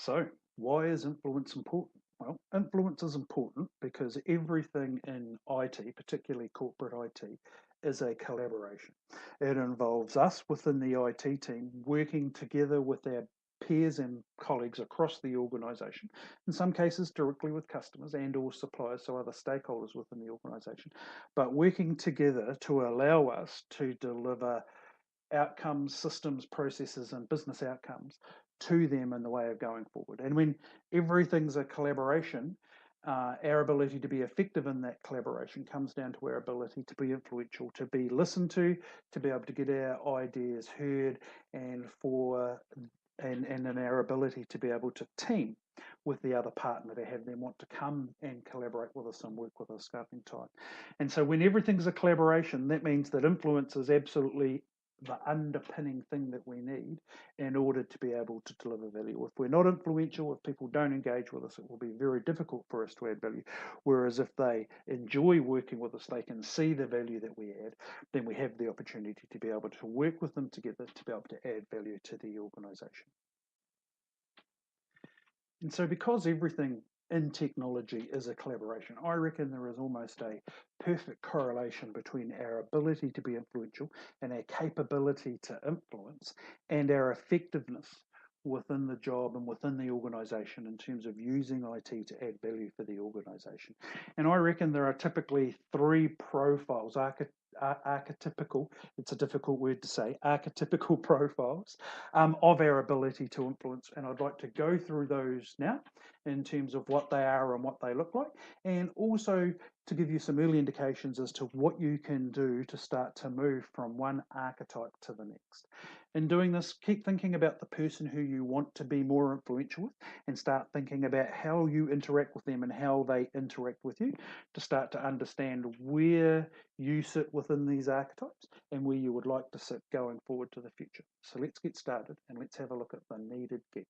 So, why is influence important? Well, influence is important because everything in IT, particularly corporate IT, is a collaboration. It involves us within the IT team working together with our peers and colleagues across the organisation, in some cases directly with customers and or suppliers, so other stakeholders within the organisation, but working together to allow us to deliver outcomes, systems, processes, and business outcomes to them in the way of going forward. And when everything's a collaboration, our ability to be effective in that collaboration comes down to our ability to be influential, to be listened to be able to get our ideas heard, and in our ability to be able to team with the other partner to have them want to come and collaborate with us and work with us in time. And so when everything's a collaboration, that means that influence is absolutely the underpinning thing that we need in order to be able to deliver value. If we're not influential, if people don't engage with us, it will be very difficult for us to add value. Whereas if they enjoy working with us, they can see the value that we add, then we have the opportunity to be able to work with them together to be able to add value to the organisation. And so, because everything in technology is a collaboration, I reckon there is almost a perfect correlation between our ability to be influential and our capability to influence and our effectiveness within the job and within the organisation in terms of using IT to add value for the organisation. And I reckon there are typically three profiles, archetypical, it's a difficult word to say, archetypical profiles of our ability to influence. And I'd like to go through those now in terms of what they are and what they look like, and also to give you some early indications as to what you can do to start to move from one archetype to the next. In doing this, keep thinking about the person who you want to be more influential with and start thinking about how you interact with them and how they interact with you to start to understand where you sit within these archetypes and where you would like to sit going forward to the future. So let's get started and let's have a look at the needed geek.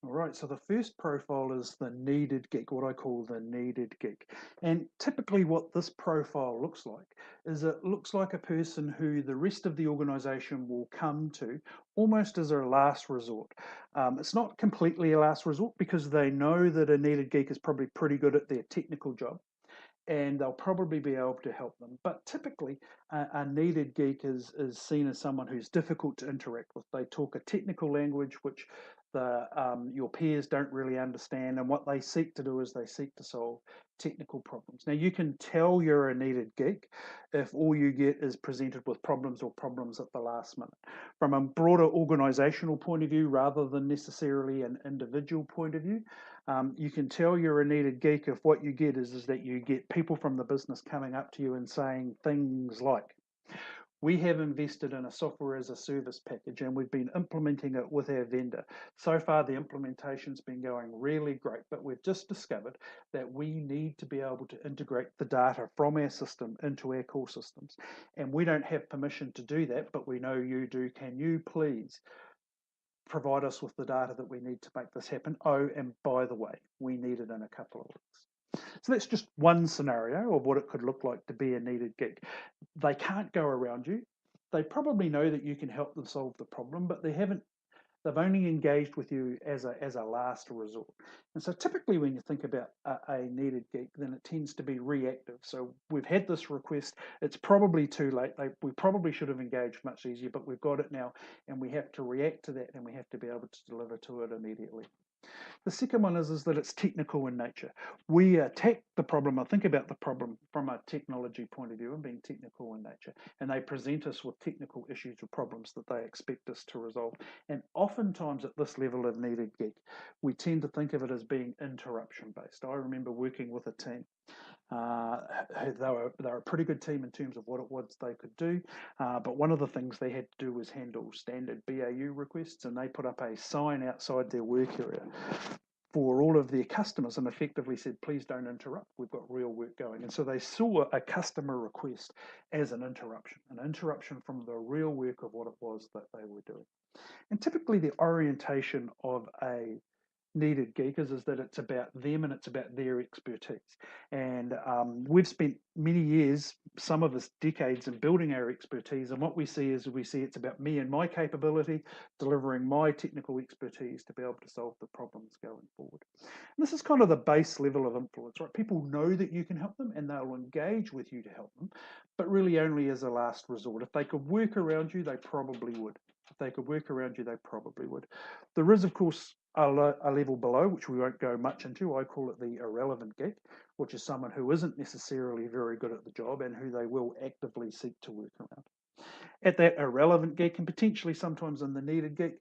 All right, so the first profile is the needed geek, what I call the needed geek. And typically, what this profile looks like is it looks like a person who the rest of the organization will come to almost as a last resort. It's not completely a last resort because they know that a needed geek is probably pretty good at their technical job and they'll probably be able to help them. But typically, a needed geek is seen as someone who's difficult to interact with. They talk a technical language which your peers don't really understand, and what they seek to do is they seek to solve technical problems. Now, you can tell you're a needed geek if all you get is presented with problems or problems at the last minute. From a broader organizational point of view, rather than necessarily an individual point of view, you can tell you're a needed geek if what you get is that you get people from the business coming up to you and saying things like, we have invested in a software as a service package and we've been implementing it with our vendor. So far, the implementation's been going really great, but we've just discovered that we need to be able to integrate the data from our system into our core systems. And we don't have permission to do that, but we know you do. Can you please provide us with the data that we need to make this happen? Oh, and by the way, we need it in a couple of weeks. So that's just one scenario of what it could look like to be a needed geek. They can't go around you. They probably know that you can help them solve the problem, but they've only engaged with you as a last resort. And so typically when you think about a needed geek, then it tends to be reactive. So we've had this request, it's probably too late. We probably should have engaged much easier, but we've got it now and we have to react to that and we have to be able to deliver to it immediately. The second one is that it's technical in nature. We attack the problem or think about the problem from a technology point of view and being technical in nature. And they present us with technical issues or problems that they expect us to resolve. And oftentimes at this level of needed geek, we tend to think of it as being interruption based. I remember working with a team. Uh, they were a pretty good team in terms of what it was they could do, but one of the things they had to do was handle standard BAU requests, and they put up a sign outside their work area for all of their customers and effectively said, please don't interrupt, we've got real work going. And so they saw a customer request as an interruption from the real work of what it was that they were doing. And typically the orientation of a needed geek is that it's about them and it's about their expertise. And we've spent many years, some of us decades, in building our expertise. And what we see is it's about me and my capability, delivering my technical expertise to be able to solve the problems going forward. And this is kind of the base level of influence, right? People know that you can help them and they'll engage with you to help them, but really only as a last resort. If they could work around you, they probably would. If they could work around you, they probably would. There is, of course, a level below, which we won't go much into. I call it the irrelevant geek, which is someone who isn't necessarily very good at the job and who they will actively seek to work around. At that irrelevant geek, and potentially sometimes in the needed geek,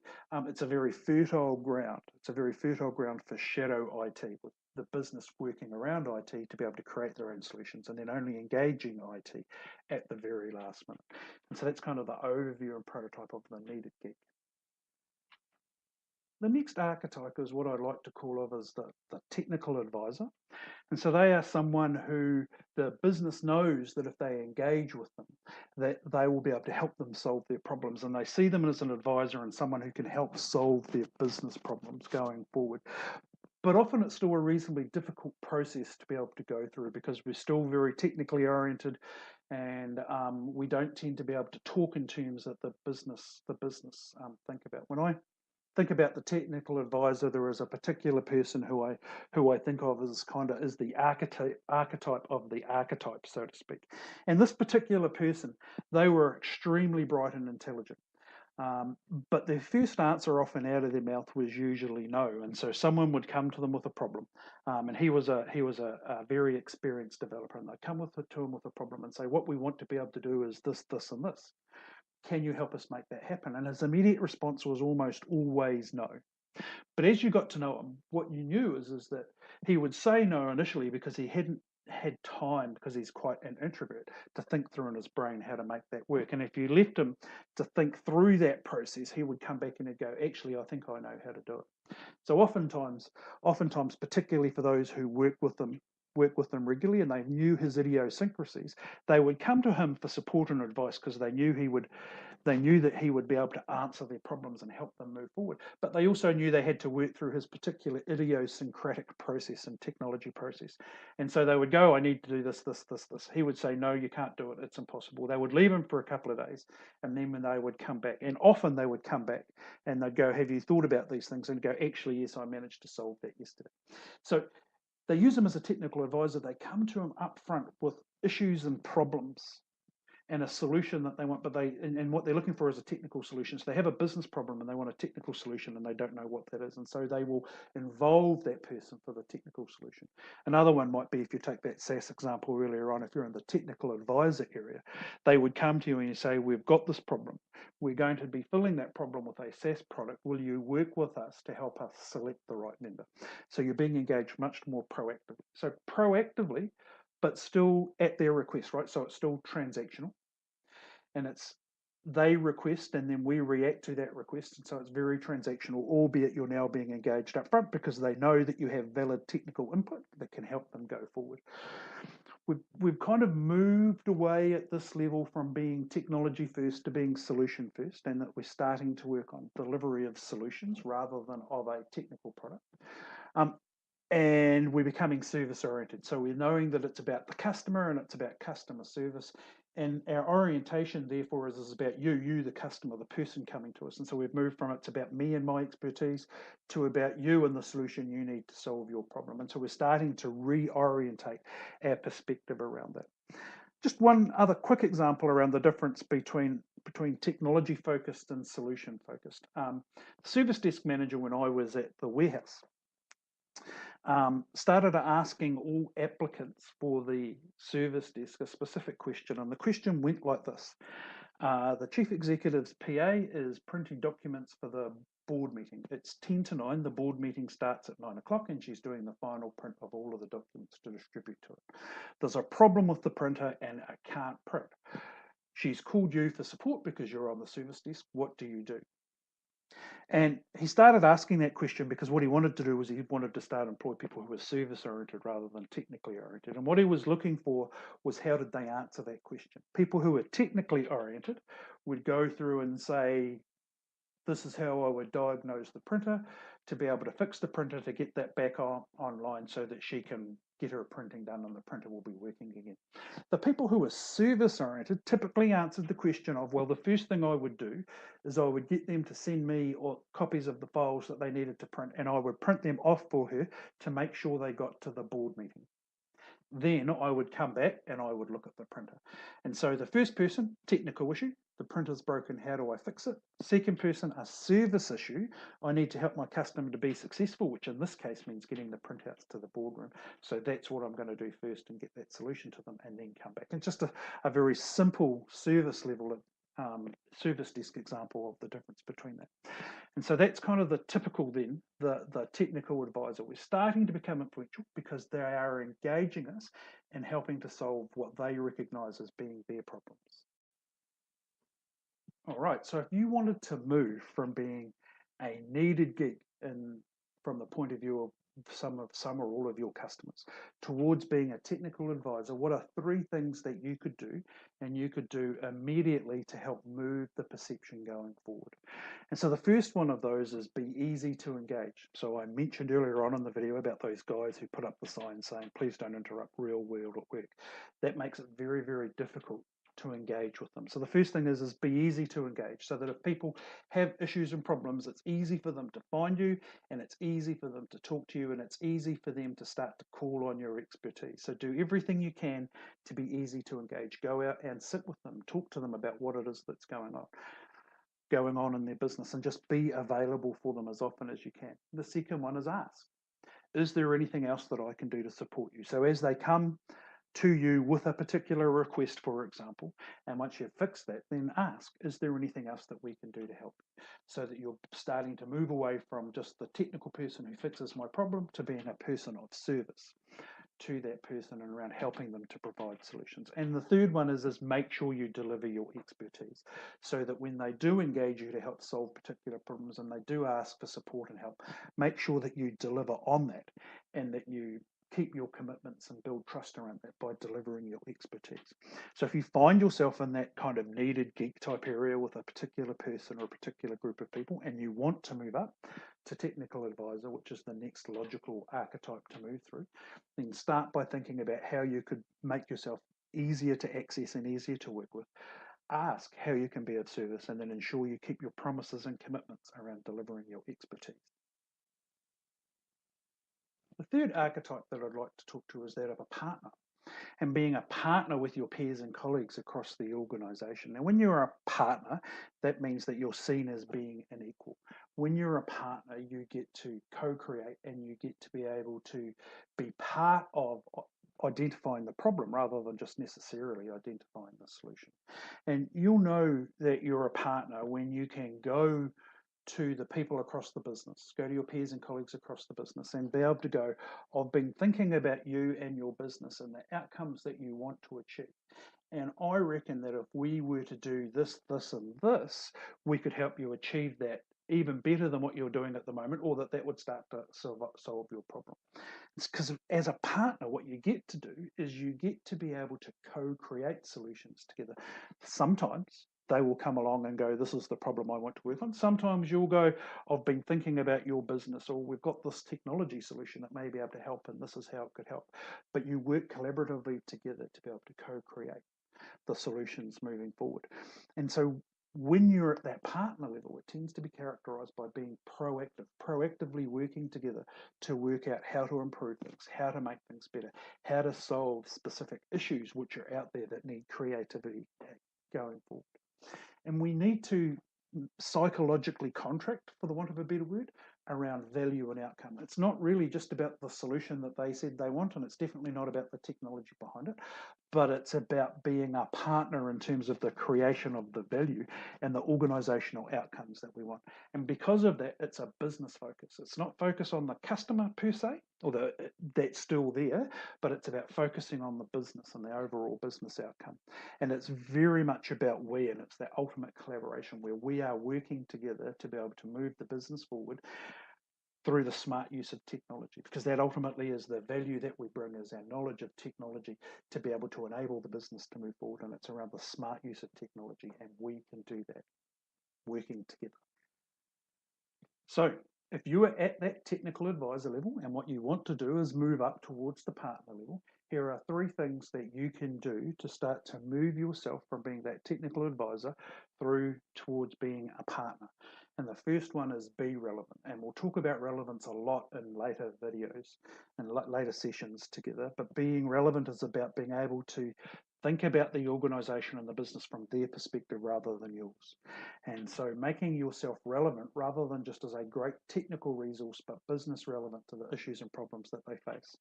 it's a very fertile ground. It's a very fertile ground for shadow IT, with the business working around IT to be able to create their own solutions and then only engaging IT at the very last minute. And so that's kind of the overview and prototype of the needed geek. The next archetype is what I like to call of as the technical advisor. And so they are someone who the business knows that if they engage with them, that they will be able to help them solve their problems. And they see them as an advisor and someone who can help solve their business problems going forward. But often it's still a reasonably difficult process to be able to go through because we're still very technically oriented, and we don't tend to be able to talk in terms that the business think about. When I think about the technical advisor, there is a particular person who I think of as is the archetype of the archetype, so to speak. And this particular person, they were extremely bright and intelligent. But their first answer often out of their mouth was usually no. And so someone would come to them with a problem. And he was a very experienced developer, and they'd come to him with a problem and say, what we want to be able to do is this, this, and this. Can you help us make that happen? And his immediate response was almost always no. But as you got to know him, what you knew is that he would say no initially because he hadn't had time, because he's quite an introvert, to think through in his brain how to make that work. And if you left him to think through that process, he would come back and he'd go, actually, I think I know how to do it. So oftentimes, particularly for those who work with them regularly and they knew his idiosyncrasies, they would come to him for support and advice because they knew that he would be able to answer their problems and help them move forward. But they also knew they had to work through his particular idiosyncratic process and technology process. And so they would go, I need to do this, this, this, this. He would say, no, you can't do it. It's impossible. They would leave him for a couple of days. And then when they would come back, and often they would come back and they'd go, have you thought about these things? And go, actually, yes, I managed to solve that yesterday. So they use him as a technical advisor. They come to him up front with issues and problems and a solution that they want, but and what they're looking for is a technical solution. So they have a business problem and they want a technical solution and they don't know what that is. And so they will involve that person for the technical solution. Another one might be, if you take that SaaS example earlier on, if you're in the technical advisor area, they would come to you and you say, we've got this problem. We're going to be filling that problem with a SaaS product. Will you work with us to help us select the right vendor? So you're being engaged much more proactively. So proactively, but still at their request, right? So it's still transactional, and it's they request and then we react to that request. And so it's very transactional, albeit you're now being engaged up front because they know that you have valid technical input that can help them go forward. We've kind of moved away at this level from being technology first to being solution first, and that we're starting to work on delivery of solutions rather than of a technical product. And we're becoming service oriented. So we're knowing that it's about the customer and it's about customer service. And our orientation, therefore, is about you, the customer, the person coming to us. And so we've moved from it's about me and my expertise to about you and the solution you need to solve your problem. And so we're starting to reorientate our perspective around that. Just one other quick example around the difference between technology focused and solution focused. Service desk manager, when I was at the warehouse, started asking all applicants for the service desk a specific question, and the question went like this. The chief executive's PA is printing documents for the board meeting. It's 10 to 9, the board meeting starts at 9 o'clock, and she's doing the final print of all of the documents to distribute to it. There's a problem with the printer and it can't print. She's called you for support because you're on the service desk. What do you do? And he started asking that question because what he wanted to do was he wanted to start employ people who were service oriented rather than technically oriented. And what he was looking for was, how did they answer that question? People who were technically oriented would go through and say, this is how I would diagnose the printer to be able to fix the printer to get that back online so that she can get her printing done and the printer will be working again. The people who are service oriented typically answered the question of, well, the first thing I would do is I would get them to send me or copies of the files that they needed to print, and I would print them off for her to make sure they got to the board meeting. Then I would come back and I would look at the printer. And so the first person, technical issue, the printer's broken, how do I fix it? Second person, a service issue, I need to help my customer to be successful, which in this case means getting the printouts to the boardroom. So that's what I'm going to do first and get that solution to them and then come back. And just a very simple service level service desk example of the difference between that. And so that's kind of the typical then, the technical advisor. We're starting to become influential because they are engaging us and helping to solve what they recognize as being their problems. All right, so if you wanted to move from being a needed gig from the point of view of some or all of your customers towards being a technical advisor, what are 3 things that you could do and you could do immediately to help move the perception going forward? And so the first one of those is be easy to engage. So I mentioned earlier on in the video about those guys who put up the sign saying, please don't interrupt real world at work. That makes it very, very difficult to engage with them. So the first thing is be easy to engage so that if people have issues and problems, it's easy for them to find you and it's easy for them to talk to you and it's easy for them to start to call on your expertise. So do everything you can to be easy to engage. Go out and sit with them, talk to them about what it is that's going on in their business and just be available for them as often as you can. The second one is ask. Is there anything else that I can do to support you? So as they come to you with a particular request, for example, and once you've fixed that, then ask, is there anything else that we can do to help you? So that you're starting to move away from just the technical person who fixes my problem to being a person of service to that person and around helping them to provide solutions. And the third one is make sure you deliver your expertise so that when they do engage you to help solve particular problems and they do ask for support and help, make sure that you deliver on that and that you keep your commitments and build trust around that by delivering your expertise. So if you find yourself in that kind of needed geek type area with a particular person or a particular group of people and you want to move up to technical advisor, which is the next logical archetype to move through, then start by thinking about how you could make yourself easier to access and easier to work with. Ask how you can be of service and then ensure you keep your promises and commitments around delivering your expertise. The third archetype that I'd like to talk to is that of a partner and being a partner with your peers and colleagues across the organisation. Now, when you're a partner, that means that you're seen as being an equal. When you're a partner, you get to co-create and you get to be able to be part of identifying the problem rather than just necessarily identifying the solution. And you'll know that you're a partner when you can go to the people across the business, go to your peers and colleagues across the business and be able to go, I've been thinking about you and your business and the outcomes that you want to achieve. And I reckon that if we were to do this, this, and this, we could help you achieve that even better than what you're doing at the moment, or that would start to solve your problem. It's because as a partner, what you get to do is you get to be able to co-create solutions together. Sometimes they will come along and go, this is the problem I want to work on. Sometimes you'll go, I've been thinking about your business, or we've got this technology solution that may be able to help, and this is how it could help. But you work collaboratively together to be able to co-create the solutions moving forward. And so when you're at that partner level, it tends to be characterized by being proactively working together to work out how to improve things, how to make things better, how to solve specific issues which are out there that need creativity going forward. And we need to psychologically contract, for the want of a better word, around value and outcome. It's not really just about the solution that they said they want, and it's definitely not about the technology behind it, but it's about being a partner in terms of the creation of the value and the organizational outcomes that we want. And because of that, it's a business focus. It's not focus on the customer per se, although that's still there, but it's about focusing on the business and the overall business outcome. And it's very much about we, and it's that ultimate collaboration where we are working together to be able to move the business forward through the smart use of technology, because that ultimately is the value that we bring, is our knowledge of technology to be able to enable the business to move forward. And it's around the smart use of technology, and we can do that working together. So if you are at that technical advisor level and what you want to do is move up towards the partner level, here are 3 things that you can do to start to move yourself from being that technical advisor through towards being a partner. And the first one is be relevant. And we'll talk about relevance a lot in later videos and later sessions together. But being relevant is about being able to think about the organization and the business from their perspective rather than yours. And so making yourself relevant rather than just as a great technical resource, but business relevant to the issues and problems that they face.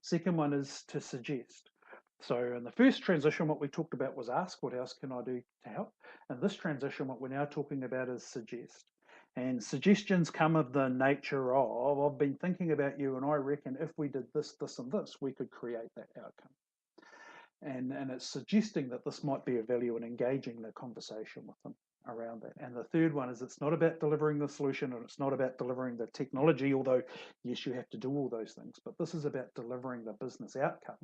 Second one is to suggest. So in the first transition, what we talked about was ask, what else can I do to help? And this transition, what we're now talking about is suggest. And suggestions come of the nature of, I've been thinking about you and I reckon if we did this, this and this, we could create that outcome. And it's suggesting that this might be of value and engaging the conversation with them around that. And the third one is it's not about delivering the solution and it's not about delivering the technology, although yes, you have to do all those things, but this is about delivering the business outcome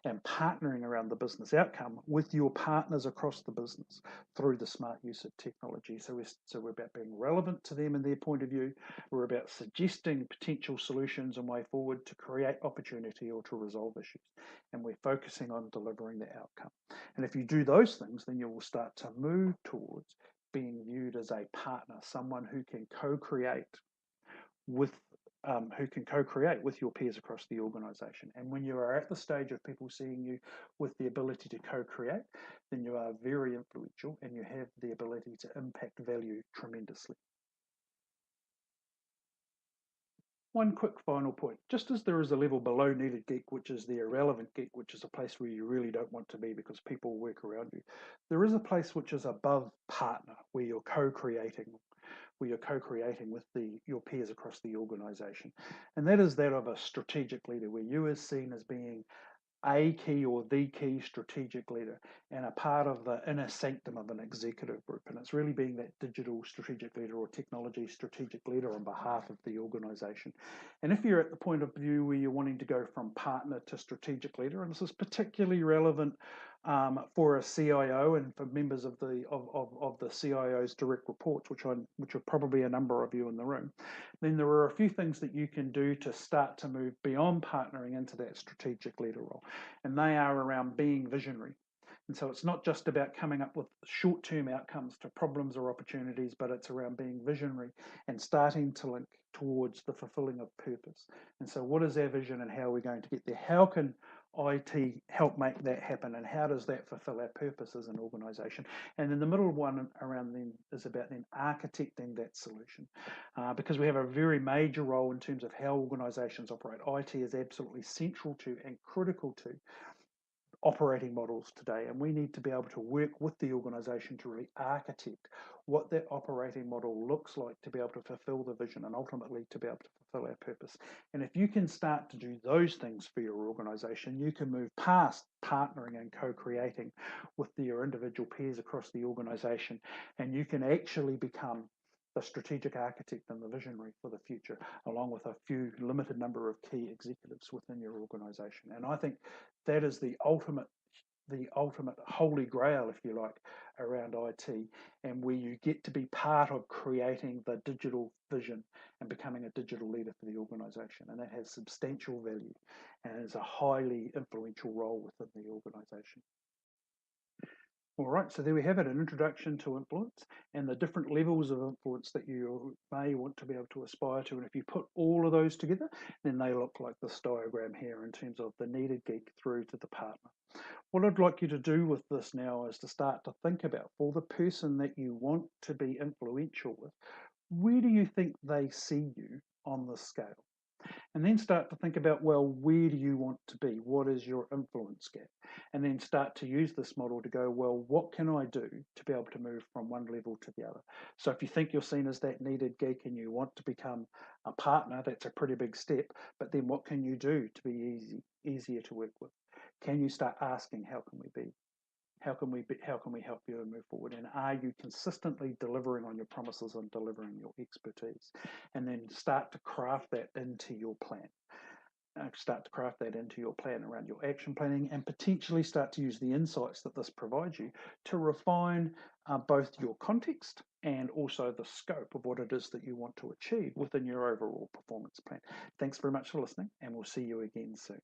and partnering around the business outcome with your partners across the business through the smart use of technology. So we're about being relevant to them and their point of view. We're about suggesting potential solutions and way forward to create opportunity or to resolve issues. And we're focusing on delivering the outcome. And if you do those things, then you will start to move towards being viewed as a partner, someone who can co-create with your peers across the organization. And when you are at the stage of people seeing you with the ability to co-create, then you are very influential and you have the ability to impact value tremendously. One quick final point, just as there is a level below needed geek, which is the irrelevant geek, which is a place where you really don't want to be because people work around you, there is a place which is above partner, where you're co-creating with your peers across the organization. And that is that of a strategic leader, where you are seen as being a key or the key strategic leader and a part of the inner sanctum of an executive group. And it's really being that digital strategic leader or technology strategic leader on behalf of the organization. And if you're at the point of view where you're wanting to go from partner to strategic leader, and this is particularly relevant for a CIO and for members of the CIO's direct reports, which are probably a number of you in the room, then there are a few things that you can do to start to move beyond partnering into that strategic leader role. And they are around being visionary. And so it's not just about coming up with short-term outcomes to problems or opportunities, but it's around being visionary and starting to link towards the fulfilling of purpose. And so what is our vision and how are we going to get there? How can IT help make that happen, and how does that fulfill our purpose as an organization? And then the middle one around then is about then architecting that solution, because we have a very major role in terms of how organizations operate. IT is absolutely central to and critical to operating models today, and we need to be able to work with the organization to really architect what that operating model looks like to be able to fulfill the vision and ultimately to be able to fulfill our purpose. And if you can start to do those things for your organization, you can move past partnering and co-creating with your individual peers across the organization, and you can actually become the strategic architect and the visionary for the future, along with a few limited number of key executives within your organization. And I think that is the ultimate holy grail, if you like, around IT, and where you get to be part of creating the digital vision and becoming a digital leader for the organization. And that has substantial value and is a highly influential role within the organization. All right, so there we have it, an introduction to influence and the different levels of influence that you may want to be able to aspire to. And if you put all of those together, then they look like this diagram here in terms of the needed geek through to the partner. What I'd like you to do with this now is to start to think about, for the person that you want to be influential with, where do you think they see you on the scale? And then start to think about, well, where do you want to be? What is your influence gap? And then start to use this model to go, well, what can I do to be able to move from one level to the other? So if you think you're seen as that needed geek and you want to become a partner, that's a pretty big step. But then what can you do to be easier to work with? Can you start asking, how can we be? How can we help you to move forward? And are you consistently delivering on your promises and delivering your expertise? And then start to craft that into your plan. start to craft that into your plan around your action planning, and potentially start to use the insights that this provides you to refine both your context and also the scope of what it is that you want to achieve within your overall performance plan. Thanks very much for listening, and we'll see you again soon.